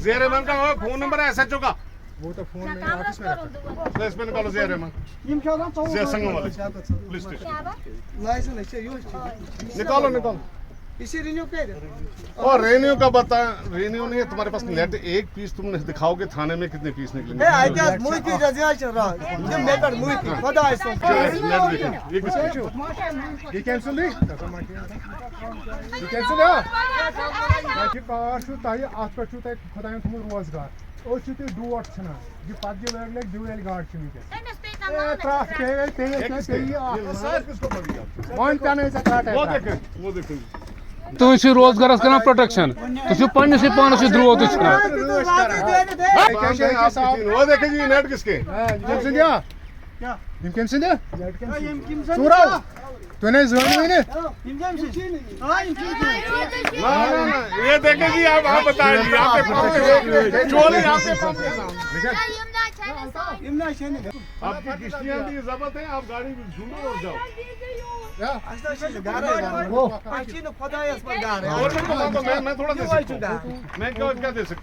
ज़िया रहमान का phone number है SHO का, वो तो फोन नहीं ऑफिस में रखा तो इसमें निकालो ज़िया रहमान, ज़िया संगम वाले पुलिस स्टेशन निकालो निकालो। इसी रिन्यू पे और रेन्यू का बता, रेन्यू नहीं है तुम्हारे पास नेट, एक पीस तुम दिखाओगे थाने में कितने पीस निकलेंगे? आइडियाज मुई रजिया चल रहा ये मेथड मुई खुदा है सो नेट देखो ये किसका? ये कैंसिल नहीं ये कैंसिल है ये कार छु ताई आत पर छु ताई खुदायन तुम रोजगार ओ छु ते डोट छना ये पाजी लग दुवेल गार्ड छु नीचे ए ट्राफ पे ये साइज किसको पड़ी आप? वन तने से काट वो है देखें तुम रोजगार कर प्रोटेक्शन तुम पानस द्रो तो वो देखे जी नेट किसके? कैंसिल या क्या ये कैंसिल है सूरा तो नहीं जोन में ना ये देखे जी आप बताइए यहाँ पे चोले यहाँ पे आपकी किश्तियाँ भी जब्त है, आप गाड़ी ढूंढो और जाओ। वो अच्छी न खुदा है इस पर गार है मैं थोड़ा दे सकता हूँ, मैं क्या दे सकता हूँ?